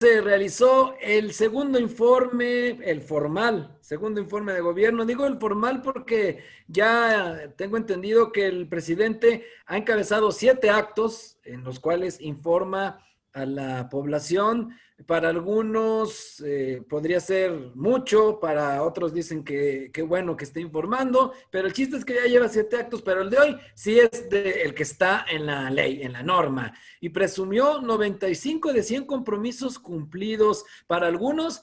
Se realizó el segundo informe, el formal, segundo informe de gobierno. Digo el formal porque ya tengo entendido que el presidente ha encabezado 7 actos en los cuales informa a la población. Para algunos podría ser mucho, para otros dicen que bueno que esté informando, pero el chiste es que ya lleva 7 actos, pero el de hoy sí es el que está en la ley, en la norma, y presumió 95 de 100 compromisos cumplidos. Para algunos,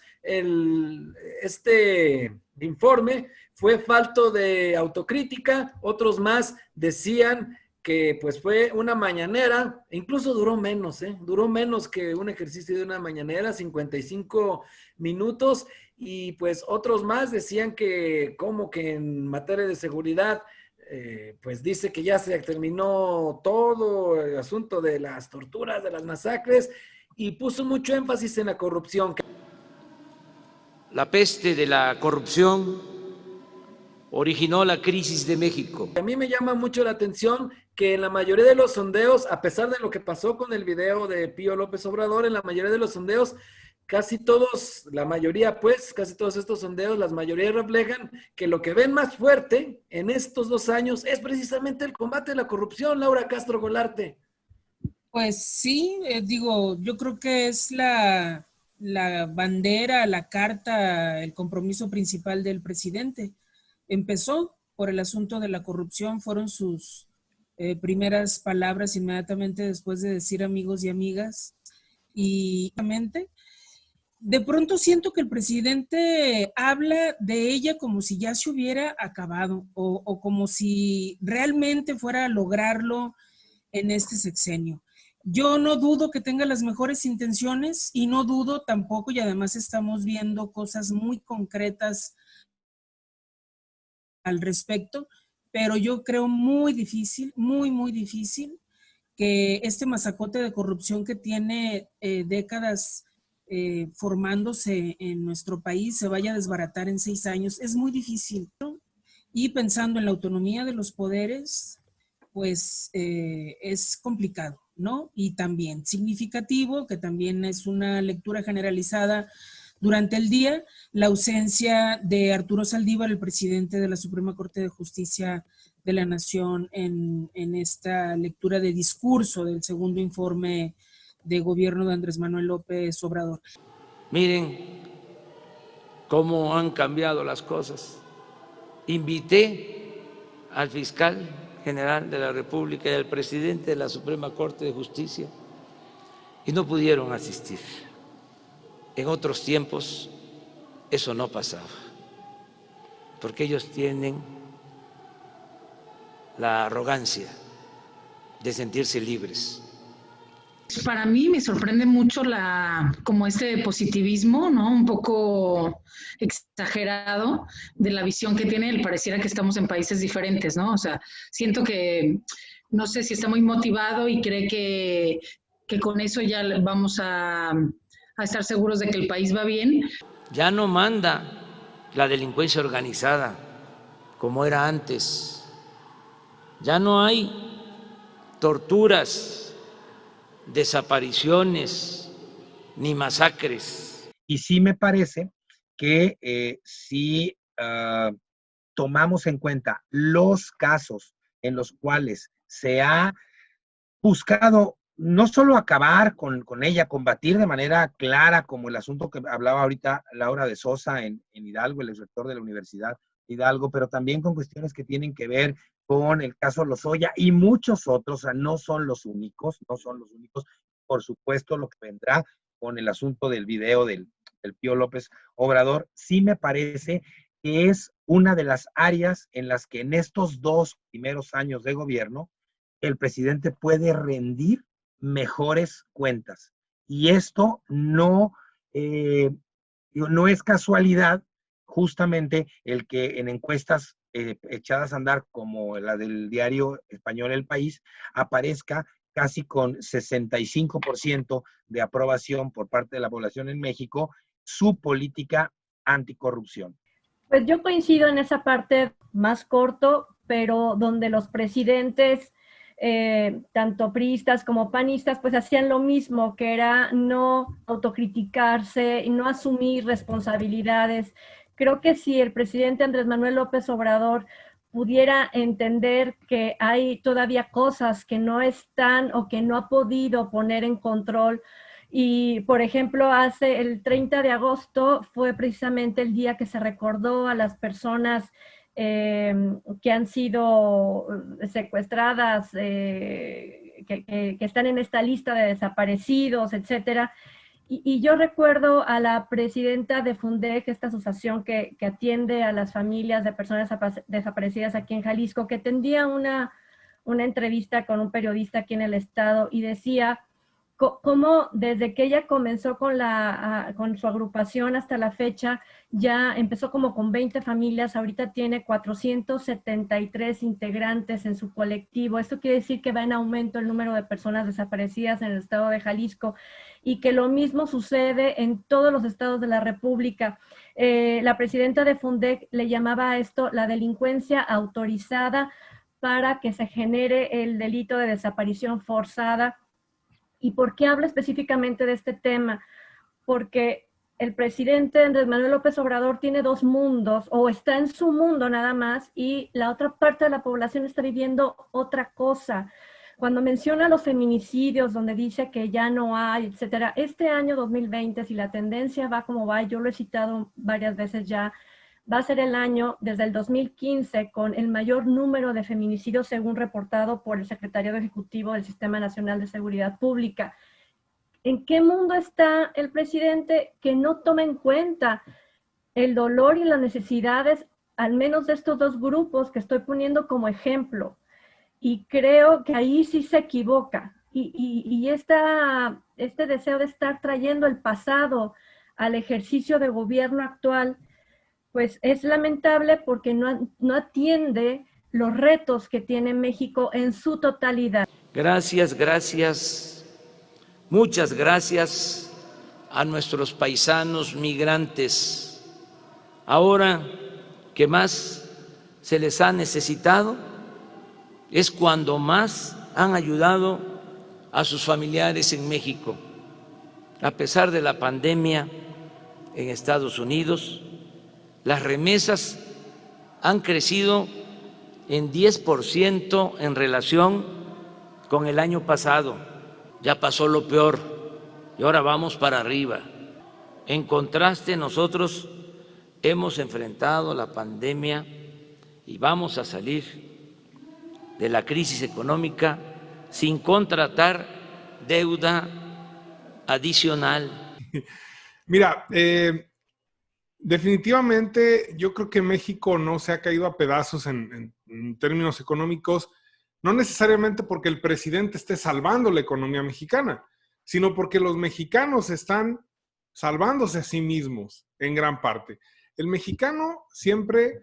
este informe fue falto de autocrítica, otros más decían que pues fue una mañanera, incluso duró menos que un ejercicio de una mañanera, 55 minutos, y pues otros más decían que como que en materia de seguridad, pues dice que ya se terminó todo el asunto de las torturas, de las masacres, y puso mucho énfasis en la corrupción. La peste de la corrupción originó la crisis de México. A mí me llama mucho la atención que en la mayoría de los sondeos, a pesar de lo que pasó con el video de Pío López Obrador, en la mayoría de los sondeos, casi todos, la mayoría pues, casi todos estos sondeos, las mayorías reflejan que lo que ven más fuerte en estos 2 años es precisamente el combate a la corrupción, Laura Castro Golarte. Pues sí, digo, yo creo que es la bandera, la carta, el compromiso principal del presidente. Empezó por el asunto de la corrupción, fueron sus primeras palabras inmediatamente después de decir amigos y amigas. Y de pronto siento que el presidente habla de ella como si ya se hubiera acabado o como si realmente fuera a lograrlo en este sexenio. Yo no dudo que tenga las mejores intenciones y no dudo tampoco, y además estamos viendo cosas muy concretas al respecto, pero yo creo muy difícil, muy difícil que este masacote de corrupción que tiene décadas formándose en nuestro país se vaya a desbaratar en 6 años. Es muy difícil, ¿no? Y pensando en la autonomía de los poderes, pues es complicado, ¿no? Y también significativo, que también es una lectura generalizada durante el día, la ausencia de Arturo Saldívar, el presidente de la Suprema Corte de Justicia de la Nación, en esta lectura de discurso del segundo informe de gobierno de Andrés Manuel López Obrador. Miren cómo han cambiado las cosas. Invité al fiscal general de la República y al presidente de la Suprema Corte de Justicia y no pudieron asistir. En otros tiempos eso no pasaba, porque ellos tienen la arrogancia de sentirse libres. Para mí me sorprende mucho como este positivismo, ¿no? Un poco exagerado de la visión que tiene él. Pareciera que estamos en países diferentes, ¿no? O sea, siento que, no sé si está muy motivado y cree que con eso ya vamos a estar seguros de que el país va bien. Ya no manda la delincuencia organizada como era antes. Ya no hay torturas, desapariciones ni masacres. Y sí me parece que si tomamos en cuenta los casos en los cuales se ha buscado no solo acabar con ella, combatir de manera clara, como el asunto que hablaba ahorita Laura de Sosa en Hidalgo, el exrector de la Universidad de Hidalgo, pero también con cuestiones que tienen que ver con el caso Lozoya y muchos otros, o sea, no son los únicos, por supuesto lo que vendrá con el asunto del video del Pío López Obrador, sí me parece que es una de las áreas en las que en estos 2 primeros años de gobierno el presidente puede rendir mejores cuentas. Y esto no es casualidad, justamente el que en encuestas echadas a andar como la del diario español El País aparezca casi con 65% de aprobación por parte de la población en México su política anticorrupción. Pues yo coincido en esa parte más corto, pero donde los presidentes tanto priistas como panistas, pues hacían lo mismo, que era no autocriticarse y no asumir responsabilidades. Creo que si el presidente Andrés Manuel López Obrador pudiera entender que hay todavía cosas que no están o que no ha podido poner en control. Y, por ejemplo, hace el 30 de agosto fue precisamente el día que se recordó a las personas que han sido secuestradas, que están en esta lista de desaparecidos, etcétera. Y yo recuerdo a la presidenta de FUNDEC, esta asociación que atiende a las familias de personas desaparecidas aquí en Jalisco, que tendía una entrevista con un periodista aquí en el estado y decía cómo desde que ella comenzó con su agrupación hasta la fecha, ya empezó como con 20 familias, ahorita tiene 473 integrantes en su colectivo. Esto quiere decir que va en aumento el número de personas desaparecidas en el estado de Jalisco y que lo mismo sucede en todos los estados de la República. La presidenta de FUNDEC le llamaba a esto la delincuencia autorizada para que se genere el delito de desaparición forzada. ¿Y por qué hablo específicamente de este tema? Porque el presidente Andrés Manuel López Obrador tiene dos mundos, o está en su mundo nada más, y la otra parte de la población está viviendo otra cosa. Cuando menciona los feminicidios, donde dice que ya no hay, etcétera, este año 2020, si la tendencia va como va, yo lo he citado varias veces ya, va a ser el año desde el 2015 con el mayor número de feminicidios según reportado por el Secretariado Ejecutivo del Sistema Nacional de Seguridad Pública. ¿En qué mundo está el presidente que no toma en cuenta el dolor y las necesidades, al menos de estos dos grupos que estoy poniendo como ejemplo? Y creo que ahí sí se equivoca. Y este deseo de estar trayendo el pasado al ejercicio de gobierno actual, pues es lamentable porque no atiende los retos que tiene México en su totalidad. Gracias, gracias, muchas gracias a nuestros paisanos migrantes. Ahora que más se les ha necesitado es cuando más han ayudado a sus familiares en México. A pesar de la pandemia en Estados Unidos, las remesas han crecido en 10% en relación con el año pasado. Ya pasó lo peor y ahora vamos para arriba. En contraste, nosotros hemos enfrentado la pandemia y vamos a salir de la crisis económica sin contratar deuda adicional. Mira, definitivamente yo creo que México no se ha caído a pedazos en términos económicos, no necesariamente porque el presidente esté salvando la economía mexicana, sino porque los mexicanos están salvándose a sí mismos en gran parte. El mexicano siempre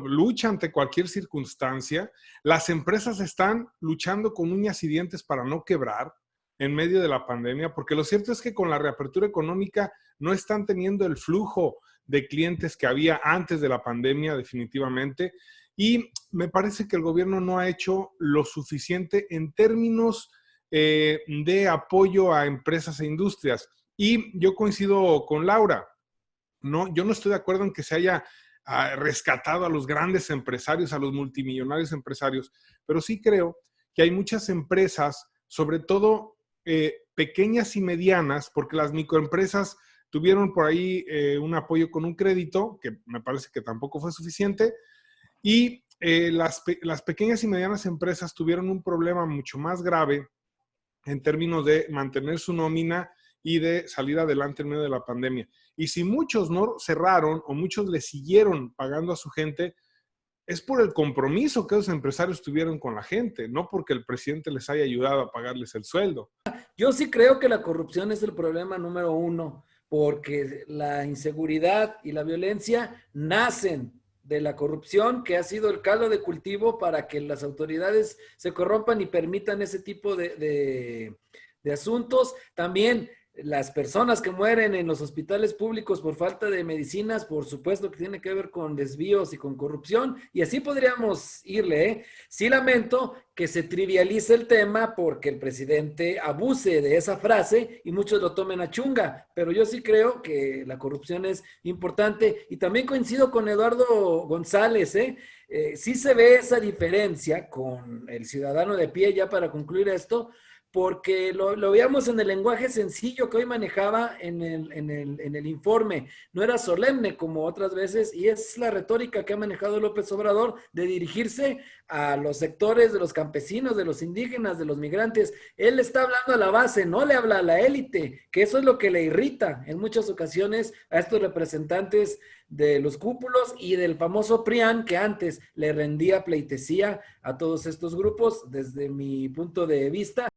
lucha ante cualquier circunstancia. Las empresas están luchando con uñas y dientes para no quebrar en medio de la pandemia, porque lo cierto es que con la reapertura económica no están teniendo el flujo de clientes que había antes de la pandemia, definitivamente, y me parece que el gobierno no ha hecho lo suficiente en términos de apoyo a empresas e industrias. Y yo coincido con Laura, yo no estoy de acuerdo en que se haya rescatado a los grandes empresarios, a los multimillonarios empresarios, pero sí creo que hay muchas empresas, sobre todo pequeñas y medianas, porque las microempresas tuvieron por ahí un apoyo con un crédito, que me parece que tampoco fue suficiente, y las pequeñas y medianas empresas tuvieron un problema mucho más grave en términos de mantener su nómina y de salir adelante en medio de la pandemia. Y si muchos no cerraron o muchos le siguieron pagando a su gente, es por el compromiso que los empresarios tuvieron con la gente, no porque el presidente les haya ayudado a pagarles el sueldo. Yo sí creo que la corrupción es el problema número uno, porque la inseguridad y la violencia nacen de la corrupción, que ha sido el caldo de cultivo para que las autoridades se corrompan y permitan ese tipo de asuntos. También las personas que mueren en los hospitales públicos por falta de medicinas, por supuesto que tiene que ver con desvíos y con corrupción, y así podríamos irle, ¿eh? Sí lamento que se trivialice el tema porque el presidente abuse de esa frase y muchos lo tomen a chunga, pero yo sí creo que la corrupción es importante, y también coincido con Eduardo González, ¿eh? Sí se ve esa diferencia con el ciudadano de pie, ya para concluir esto, porque lo veíamos en el lenguaje sencillo que hoy manejaba en el informe. No era solemne como otras veces, y es la retórica que ha manejado López Obrador de dirigirse a los sectores de los campesinos, de los indígenas, de los migrantes. Él está hablando a la base, no le habla a la élite, que eso es lo que le irrita en muchas ocasiones a estos representantes de los cúpulos y del famoso PRIAN, que antes le rendía pleitesía a todos estos grupos, desde mi punto de vista.